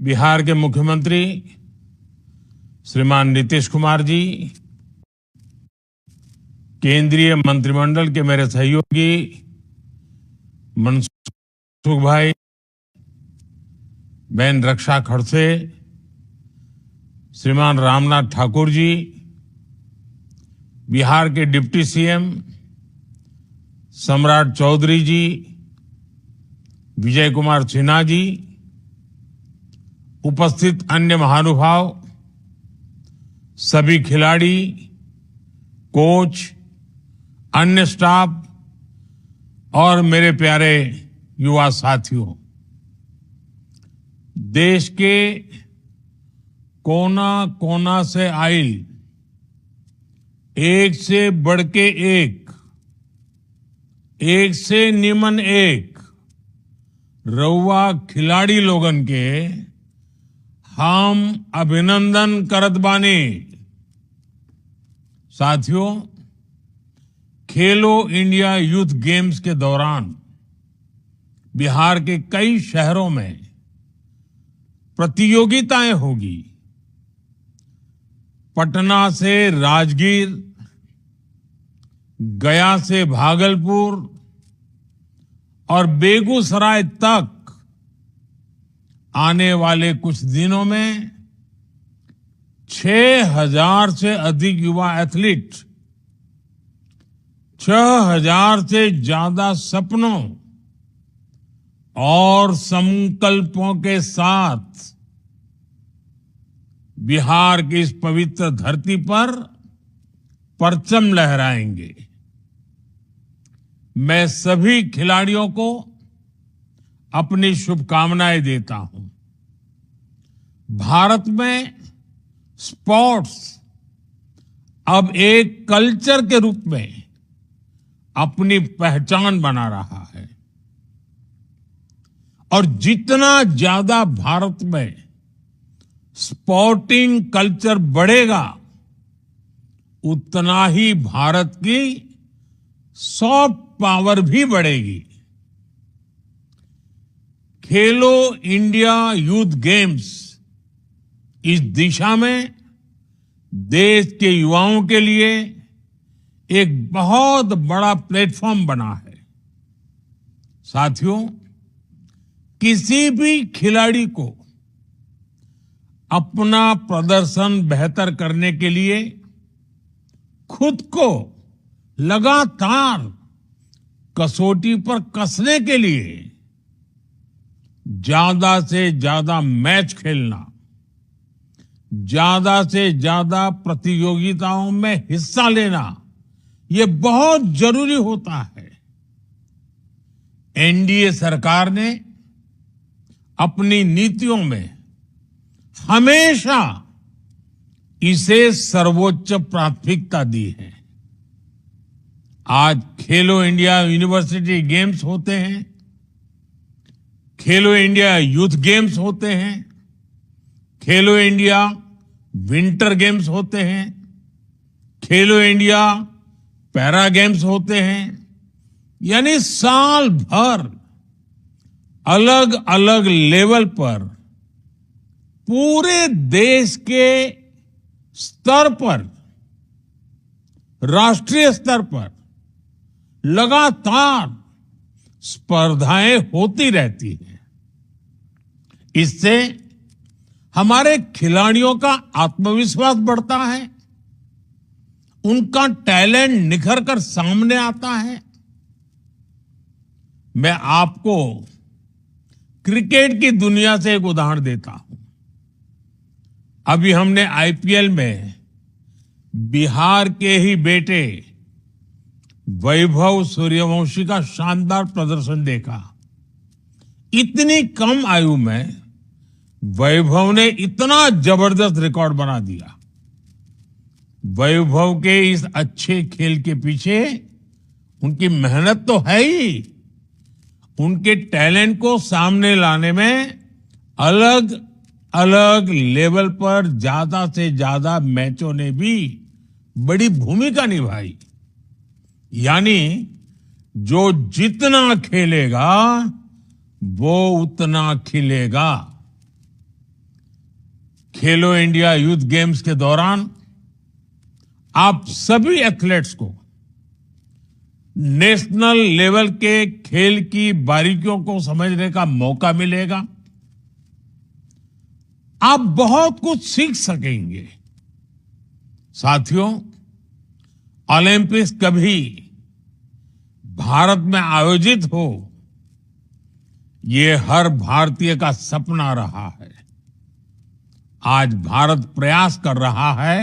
बिहार के मुख्यमंत्री श्रीमान नीतीश कुमार जी, केंद्रीय मंत्रिमंडल के मेरे सहयोगी मनसुख भाई, बहन रक्षा खड़से, श्रीमान रामनाथ ठाकुर जी, बिहार के डिप्टी सीएम सम्राट चौधरी जी, विजय कुमार सिन्हा जी, उपस्थित अन्य महानुभाव, सभी खिलाड़ी, कोच, अन्य स्टाफ और मेरे प्यारे युवा साथियों, देश के कोना कोना से आइल एक से बढ़ के एक से निमन एक रउआ खिलाड़ी लोगन के हम अभिनंदन करत बानी। साथियों, खेलो इंडिया यूथ गेम्स के दौरान बिहार के कई शहरों में प्रतियोगिताएं होगी। पटना से राजगीर, गया से भागलपुर और बेगूसराय तक आने वाले कुछ दिनों में 6,000 से अधिक युवा एथलीट 6,000 से ज्यादा सपनों और संकल्पों के साथ बिहार की इस पवित्र धरती पर परचम लहराएंगे। मैं सभी खिलाड़ियों को अपनी शुभकामनाएं देता हूं। भारत में स्पोर्ट्स अब एक कल्चर के रूप में अपनी पहचान बना रहा है और जितना ज्यादा भारत में स्पोर्टिंग कल्चर बढ़ेगा, उतना ही भारत की सॉफ्ट पावर भी बढ़ेगी। खेलो इंडिया यूथ गेम्स इस दिशा में देश के युवाओं के लिए एक बहुत बड़ा प्लेटफॉर्म बना है। साथियों, किसी भी खिलाड़ी को अपना प्रदर्शन बेहतर करने के लिए खुद को लगातार कसौटी पर कसने के लिए ज्यादा से ज्यादा मैच खेलना, ज्यादा से ज्यादा प्रतियोगिताओं में हिस्सा लेना, ये बहुत जरूरी होता है। एनडीए सरकार ने अपनी नीतियों में हमेशा इसे सर्वोच्च प्राथमिकता दी है। आज खेलो इंडिया यूनिवर्सिटी गेम्स होते हैं, खेलो इंडिया यूथ गेम्स होते हैं, खेलो इंडिया विंटर गेम्स होते हैं, खेलो इंडिया पैरा गेम्स होते हैं, यानी साल भर अलग अलग लेवल पर पूरे देश के स्तर पर, राष्ट्रीय स्तर पर लगातार स्पर्धाएं होती रहती हैं। इससे हमारे खिलाड़ियों का आत्मविश्वास बढ़ता है, उनका टैलेंट निखर कर सामने आता है। मैं आपको क्रिकेट की दुनिया से एक उदाहरण देता हूं। अभी हमने आईपीएल में बिहार के ही बेटे वैभव सूर्यवंशी का शानदार प्रदर्शन देखा। इतनी कम आयु में वैभव ने इतना जबरदस्त रिकॉर्ड बना दिया। वैभव के इस अच्छे खेल के पीछे उनकी मेहनत तो है ही, उनके टैलेंट को सामने लाने में अलग अलग लेवल पर ज्यादा से ज्यादा मैचों ने भी बड़ी भूमिका निभाई। यानी जो जितना खेलेगा वो उतना खिलेगा। खेलो इंडिया यूथ गेम्स के दौरान आप सभी एथलीट्स को नेशनल लेवल के खेल की बारीकियों को समझने का मौका मिलेगा। आप बहुत कुछ सीख सकेंगे। साथियों, ओलंपिक्स कभी भारत में आयोजित हो, ये हर भारतीय का सपना रहा है। आज भारत प्रयास कर रहा है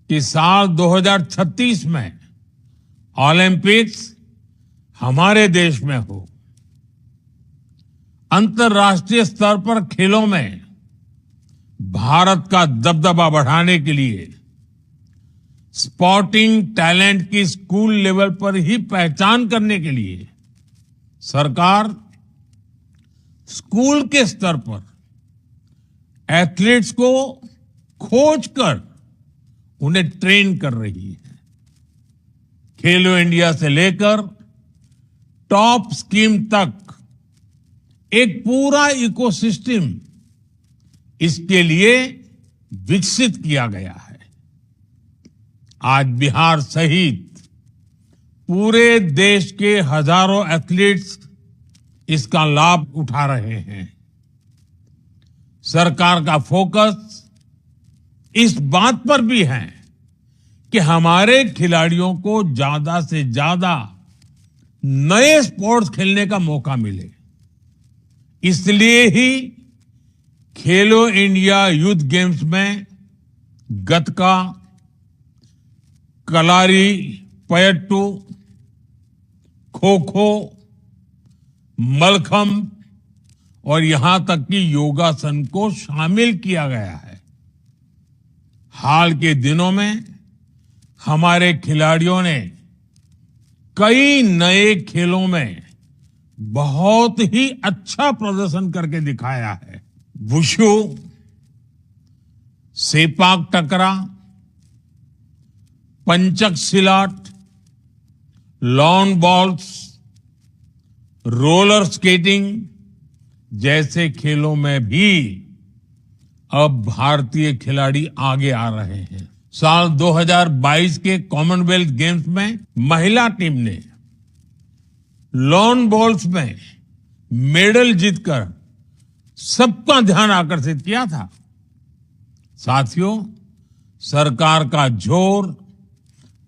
कि साल 2036 में ओलंपिक्स हमारे देश में हो। अंतर्राष्ट्रीय स्तर पर खेलों में भारत का दबदबा बढ़ाने के लिए स्पोर्टिंग टैलेंट की स्कूल लेवल पर ही पहचान करने के लिए सरकार स्कूल के स्तर पर एथलीट्स को खोजकर उन्हें ट्रेन कर रही है। खेलो इंडिया से लेकर टॉप स्कीम तक एक पूरा इकोसिस्टम इसके लिए विकसित किया गया है। आज बिहार सहित पूरे देश के हजारों एथलीट्स इसका लाभ उठा रहे हैं। सरकार का फोकस इस बात पर भी है कि हमारे खिलाड़ियों को ज्यादा से ज्यादा नए स्पोर्ट्स खेलने का मौका मिले। इसलिए ही खेलो इंडिया यूथ गेम्स में गतका, कलारी पयट्टू, खो खो, मलखंब और यहां तक कि योगासन को शामिल किया गया है। हाल के दिनों में हमारे खिलाड़ियों ने कई नए खेलों में बहुत ही अच्छा प्रदर्शन करके दिखाया है। वुशु, सेपाक टकरा, पंचक सिलाट, लॉन बॉल्स, रोलर स्केटिंग जैसे खेलों में भी अब भारतीय खिलाड़ी आगे आ रहे हैं। साल 2022 के कॉमनवेल्थ गेम्स में महिला टीम ने लॉन बॉल्स में मेडल जीतकर सबका ध्यान आकर्षित किया था। साथियों, सरकार का जोर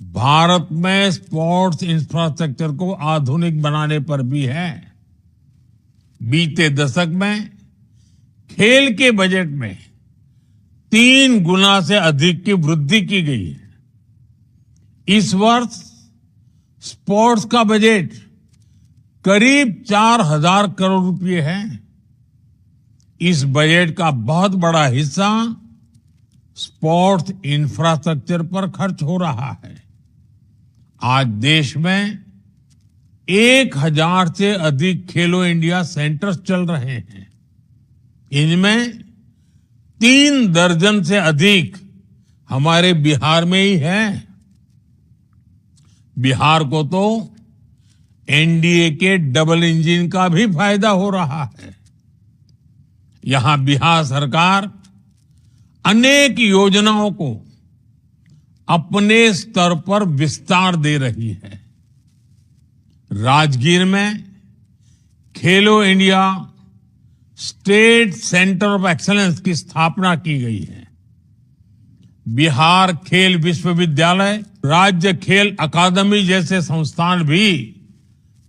भारत में स्पोर्ट्स इंफ्रास्ट्रक्चर को आधुनिक बनाने पर भी है। बीते दशक में खेल के बजट में 3 गुना से अधिक की वृद्धि की गई है। इस वर्ष स्पोर्ट्स का बजट करीब 4,000 करोड़ रुपए है। इस बजट का बहुत बड़ा हिस्सा स्पोर्ट्स इंफ्रास्ट्रक्चर पर खर्च हो रहा है। आज देश में 1,000 से अधिक खेलो इंडिया सेंटर्स चल रहे हैं। इनमें 3 दर्जन से अधिक हमारे बिहार में ही है। बिहार को तो एनडीए के डबल इंजन का भी फायदा हो रहा है। यहां बिहार सरकार अनेक योजनाओं को अपने स्तर पर विस्तार दे रही है। राजगीर में खेलो India state centre of excellence की स्थापना की गई है। बिहार खेल विश्वविद्यालय, राज्य खेल अकादमी जैसे संस्थान भी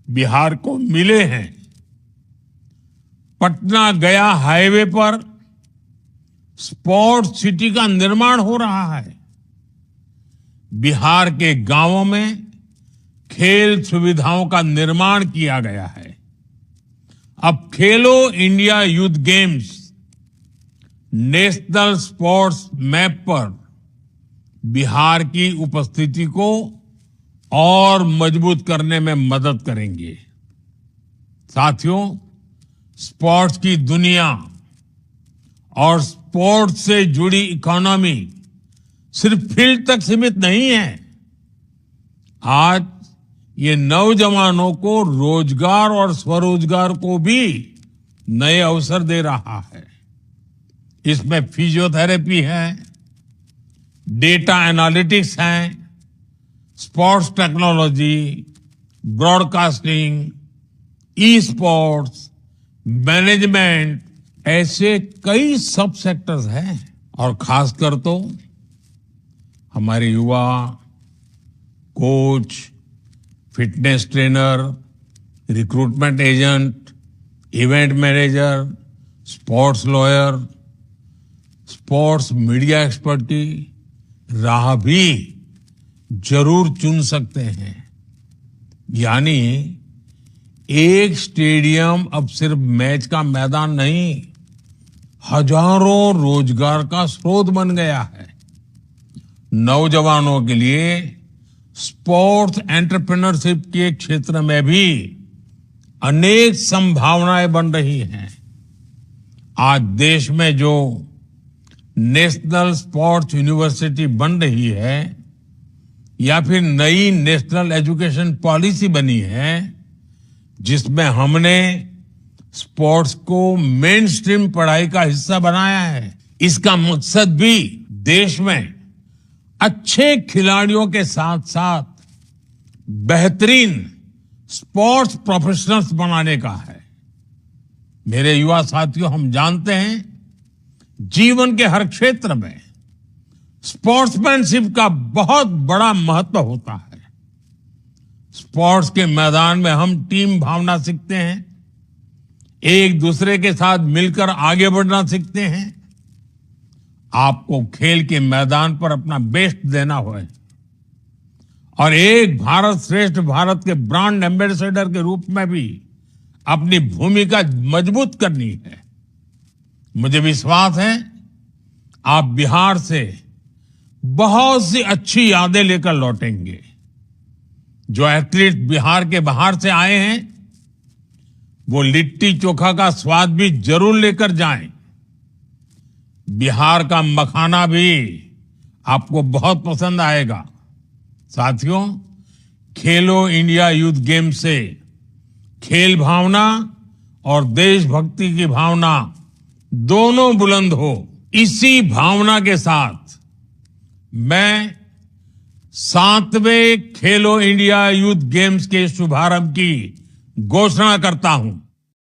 बिहार को मिले हैं। पटना गया हाईवे पर स्पोर्ट्स सिटी का निर्माण हो रहा है। बिहार के गांवों में खेल सुविधाओं का निर्माण किया गया है। अब खेलो India youth games national sports map पर बिहार की उपस्थिति को और मजबूत करने में मदद करेंगे। साथियों, स्पोर्ट्स की दुनिया और स्पोर्ट्स से जुड़ी इकोनॉमी सिर्फ फील्ड तक सीमित नहीं है। आज ये नौजवानों को रोजगार और स्वरोजगार को भी नए अवसर दे रहा है। इसमें फिजियोथेरेपी है, डेटा एनालिटिक्स है, sports technology, broadcasting, e sports, management, ऐसे कई सब सेक्टर्स हैं। और खासकर तो हमारे युवा coach, fitness trainer, recruitment agent, event manager, sports lawyer, sports media expert की राह भी जरूर चुन सकते हैं। यानी एक स्टेडियम अब सिर्फ मैच का मैदान नहीं, हजारों रोजगार का स्रोत बन गया है। नौजवानों के लिए स्पोर्ट्स एंटरप्रेन्योरशिप के क्षेत्र में भी अनेक संभावनाएं बन रही हैं। आज देश में जो नेशनल स्पोर्ट्स यूनिवर्सिटी बन रही है या फिर नई नेशनल एजुकेशन पॉलिसी बनी है, जिसमें हमने स्पोर्ट्स को मेन स्ट्रीम पढ़ाई का हिस्सा बनाया है, इसका मकसद भी देश में अच्छे खिलाड़ियों के साथ साथ बेहतरीन स्पोर्ट्स प्रोफेशनल्स बनाने का है। मेरे युवा साथियों, हम जानते हैं जीवन के हर क्षेत्र में स्पोर्ट्समैनशिप का बहुत बड़ा महत्व होता है। स्पोर्ट्स के मैदान में हम टीम भावना सीखते हैं, एक दूसरे के साथ मिलकर आगे बढ़ना सीखते हैं। आपको खेल के मैदान पर अपना बेस्ट देना होगा और एक भारत श्रेष्ठ भारत के ब्रांड एम्बेसडर के रूप में भी अपनी भूमिका मजबूत करनी है। मुझे विश्वास है आप बिहार से बहुत सी अच्छी यादें लेकर लौटेंगे। जो एथलीट बिहार के बाहर से आए हैं वो लिट्टी चोखा का स्वाद भी जरूर लेकर जाएं। बिहार का मखाना भी आपको बहुत पसंद आएगा। साथियों, खेलो इंडिया यूथ गेम से खेल भावना और देशभक्ति की भावना दोनों बुलंद हो, इसी भावना के साथ मैं 7वें खेलो इंडिया यूथ गेम्स के शुभारंभ की घोषणा करता हूं।